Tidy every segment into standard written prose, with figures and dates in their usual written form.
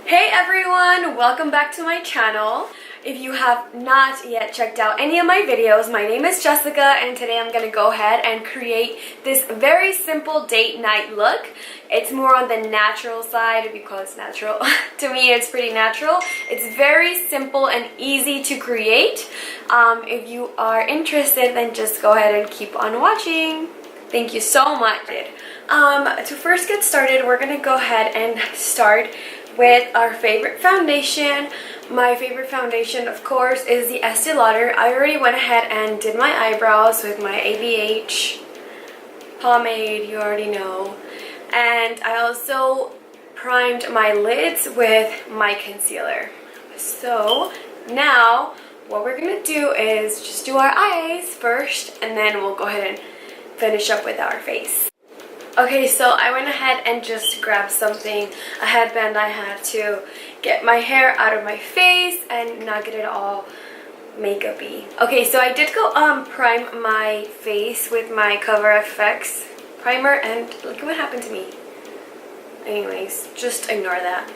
Hey everyone, welcome back to my channel. If you have not yet checked out any of my videos, my name is Jessica and today I'm going to go ahead and create this very simple date night look. It's more on the natural side because natural. To me it's pretty natural. It's very simple and easy to create. If you are interested, then just go ahead and keep on watching. Thank you so much. To first get started, we're going to go ahead and start with our favorite foundation. My favorite foundation, of course, is the Estee Lauder. I already went ahead and did my eyebrows with my ABH pomade, you already know. And I also primed my lids with my concealer. So now what we're going to do is just do our eyes first, and then we'll go ahead and finish up with our face. Okay, so I went ahead and just grabbed something, a headband I had to get my hair out of my face and not get it all makeup-y. Okay, so I did go prime my face with my Cover FX primer, and look at what happened to me. Anyways, just ignore that.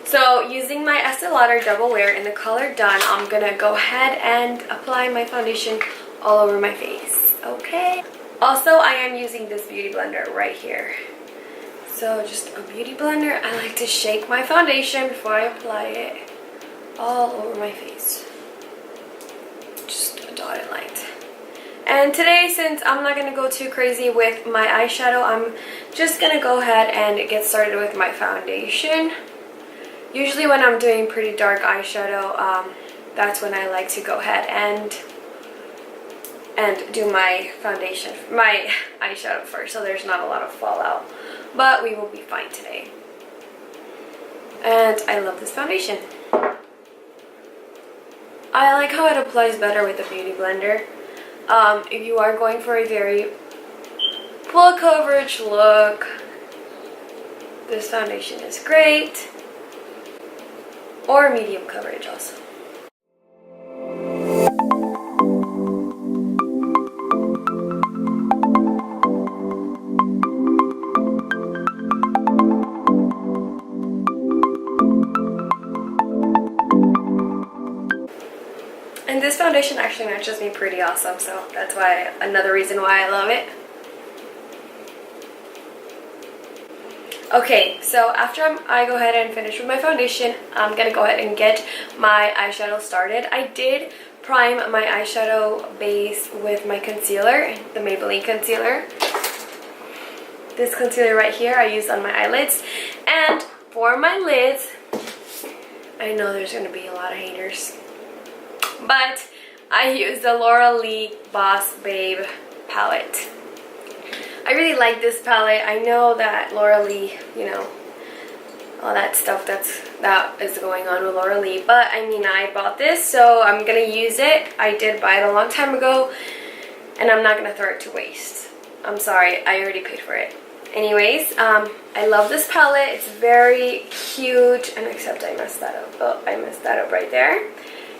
So using my Estee Lauder Double Wear in the color Done, I'm gonna go ahead and apply my foundation all over my face. Okay. Also, I am using this beauty blender right here. So just a beauty blender. I like to shake my foundation before I apply it all over my face. Just a dotted line. And today, since I'm not going to go too crazy with my eyeshadow, I'm just going to go ahead and get started with my foundation. Usually when I'm doing pretty dark eyeshadow, that's when I like to go ahead and do my foundation, my eyeshadow first, so there's not a lot of fallout. But we will be fine today. And I love this foundation. I like how it applies better with a beauty blender. If you are going for a very full coverage look, this foundation is great. Or medium coverage also. And this foundation actually matches me pretty awesome, so that's why, another reason why I love it. Okay, so after I go ahead and finish with my foundation, I'm gonna go ahead and get my eyeshadow started. I did prime my eyeshadow base with my concealer, the Maybelline concealer. This concealer right here I used on my eyelids. And for my lids, I know there's gonna be a lot of haters, but I use the Laura Lee Boss Babe palette. I really like this palette. I know that Laura Lee, you know, all that stuff that is going on with Laura Lee, but I mean, I bought this, so I'm gonna use it. I did buy it a long time ago, and I'm not gonna throw it to waste. I'm sorry, I already paid for it. Anyways, I love this palette. It's very cute, and except I messed that up. Oh, I messed that up right there.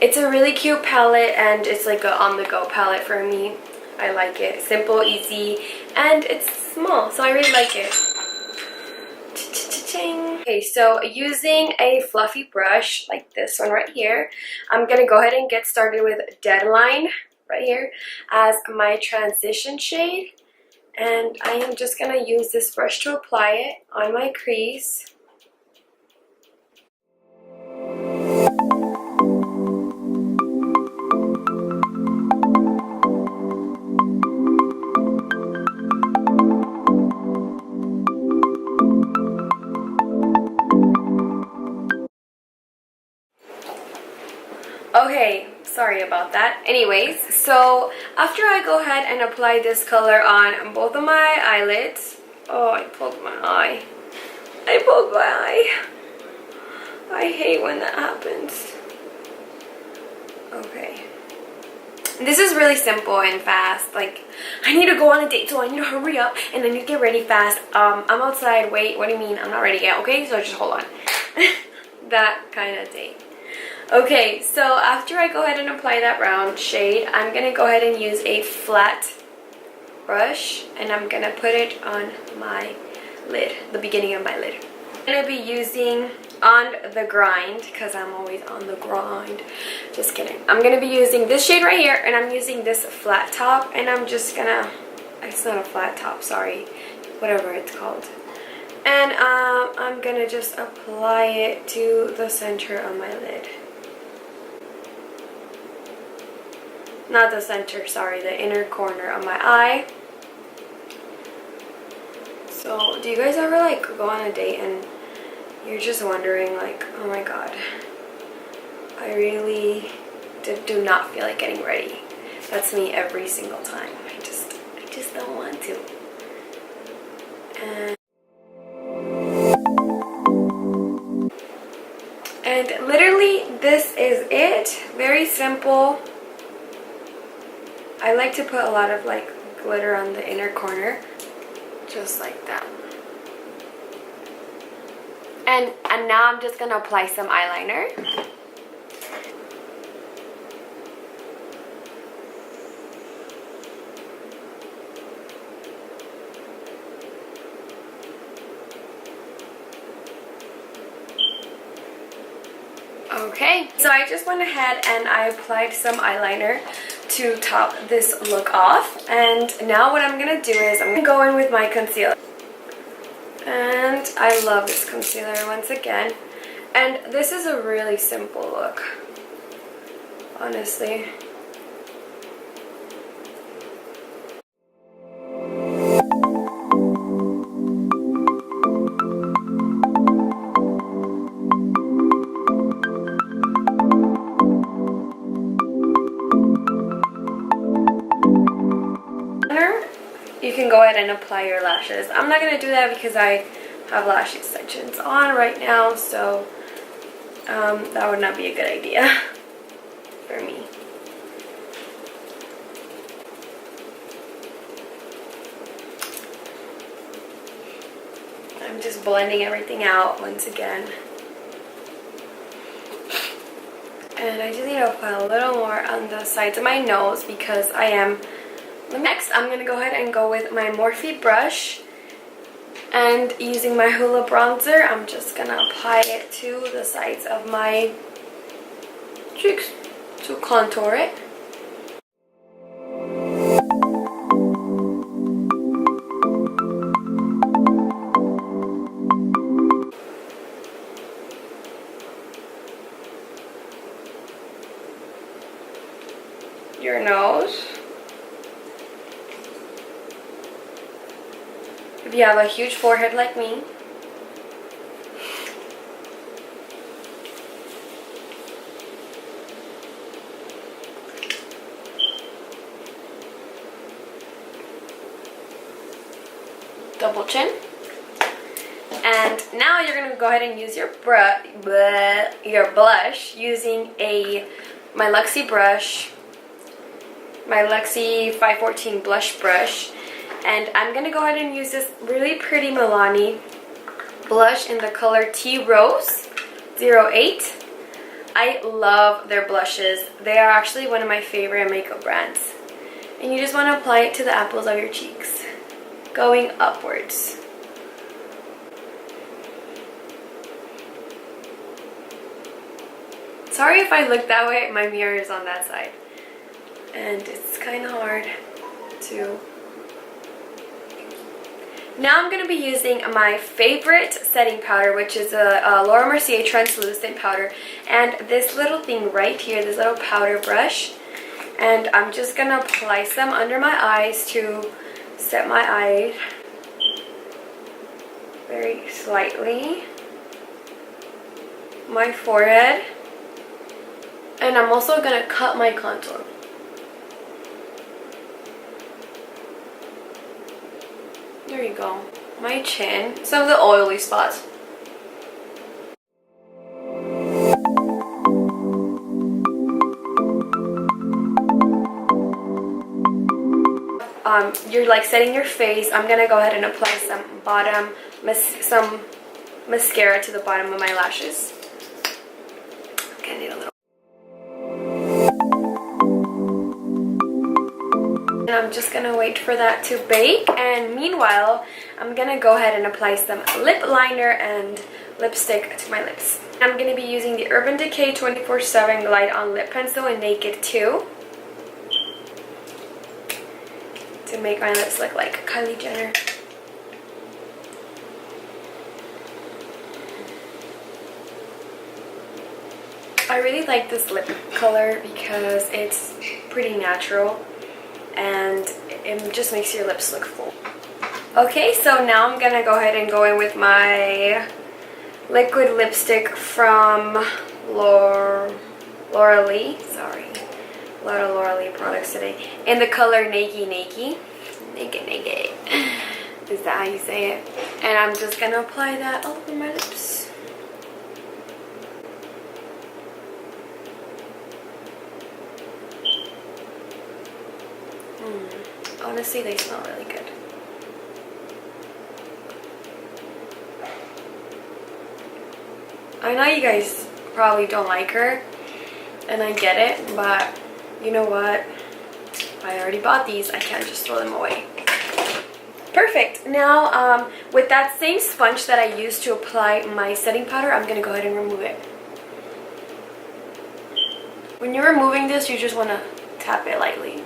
It's a really cute palette, and it's like a on-the-go palette for me. I like it. Simple, easy, and it's small, so I really like it. Okay, so using a fluffy brush like this one right here, I'm gonna go ahead and get started with Deadline right here as my transition shade. And I am just gonna use this brush to apply it on my crease. Okay, sorry about that. Anyways, so after I go ahead and apply this color on both of my eyelids. Oh, I pulled my eye. I pulled my eye. I hate when that happens. Okay. This is really simple and fast. Like, I need to go on a date, so I need to hurry up and I need to get ready fast. I'm outside. Wait, what do you mean? I'm not ready yet, okay? So just hold on. That kind of date. Okay, so after I go ahead and apply that brown shade, I'm going to go ahead and use a flat brush, and I'm going to put it on my lid, the beginning of my lid. I'm going to be using On the Grind, because I'm always on the grind. Just kidding. I'm going to be using this shade right here, and I'm using this flat top, and I'm just going to, it's not a flat top, sorry, whatever it's called. And I'm going to just apply it to the center of my lid. Not the center, sorry, the inner corner of my eye. So, do you guys ever like go on a date and you're just wondering like, oh my god, I really do not feel like getting ready. That's me every single time. I just don't want to. And literally this is it. Very simple. I like to put a lot of like glitter on the inner corner. Just like that. And now I'm just going to apply some eyeliner. Okay, so I just went ahead and I applied some eyeliner to top this look off, and now what I'm gonna do is I'm gonna go in with my concealer, and I love this concealer once again, and this is a really simple look, honestly. You can go ahead and apply your lashes. I'm not going to do that because I have lash extensions on right now, so that would not be a good idea for me. I'm just blending everything out once again. And I just need to apply a little more on the sides of my nose because I am... Next, I'm going to go ahead and go with my Morphe brush, and using my Hoola Bronzer, I'm just going to apply it to the sides of my cheeks to contour it. Your nose. If you have a huge forehead like me, double chin. And now you're going to go ahead and use your blush using my Luxie brush, my Luxie 514 blush brush. And I'm going to go ahead and use this really pretty Milani blush in the color Tea Rose 08. I love their blushes. They are actually one of my favorite makeup brands. And you just want to apply it to the apples of your cheeks, going upwards. Sorry if I look that way, my mirror is on that side. And it's kind of hard to... Now I'm going to be using my favorite setting powder, which is a Laura Mercier translucent powder, and this little thing right here, this little powder brush, and I'm just going to apply some under my eyes to set my eyes very slightly, my forehead, and I'm also going to cut my contour. There you go. My chin. Some of the oily spots. You're like setting your face. I'm gonna go ahead and apply some mascara to the bottom of my lashes. Okay, I need a little. And I'm just gonna wait for that to bake, and meanwhile I'm gonna go ahead and apply some lip liner and lipstick to my lips. I'm gonna be using the Urban Decay 24/7 Glide On Lip Pencil in Naked 2 to make my lips look like Kylie Jenner. I really like this lip color because it's pretty natural and it just makes your lips look full. Okay, so now I'm gonna go ahead and go in with my liquid lipstick from Laura Lee. Sorry, a lot of Laura Lee products today. In the color Naked Naked. Naked Naked. Is that how you say it? And I'm just gonna apply that all over my lips. Honestly, they smell really good. I know you guys probably don't like her, and I get it, but you know what? I already bought these. I can't just throw them away. Perfect. Now, with that same sponge that I used to apply my setting powder, I'm going to go ahead and remove it. When you're removing this, you just want to tap it lightly.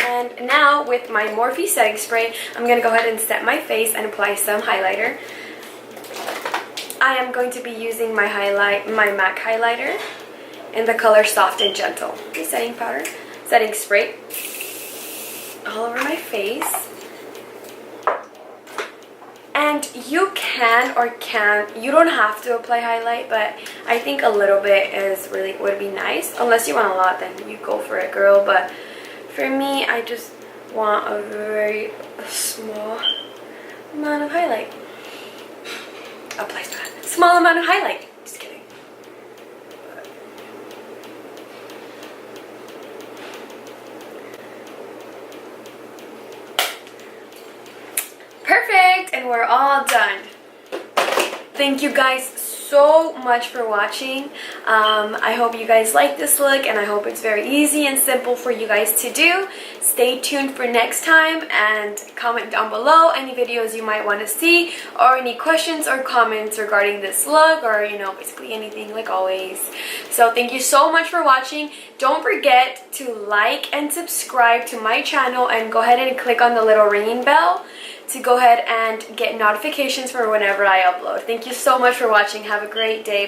And now with my Morphe setting spray, I'm going to go ahead and set my face and apply some highlighter. I am going to be using my MAC highlighter in the color Soft and Gentle. Setting powder, setting spray all over my face. And you can or can't, you don't have to apply highlight, but I think a little bit would be nice. Unless you want a lot, then you go for it, girl. But for me, I just want a very small amount of highlight. Apply that. Small amount of highlight. Just kidding. Perfect, and we're all done. Thank you guys so much for watching. I hope you guys like this look, and I hope it's very easy and simple for you guys to do. Stay tuned for next time, and comment down below any videos you might want to see, or any questions or comments regarding this look, or you know, basically anything, like always. So thank you so much for watching. Don't forget to like and subscribe to my channel, and go ahead and click on the little ringing bell to go ahead and get notifications for whenever I upload. Thank you so much for watching. Have a great day.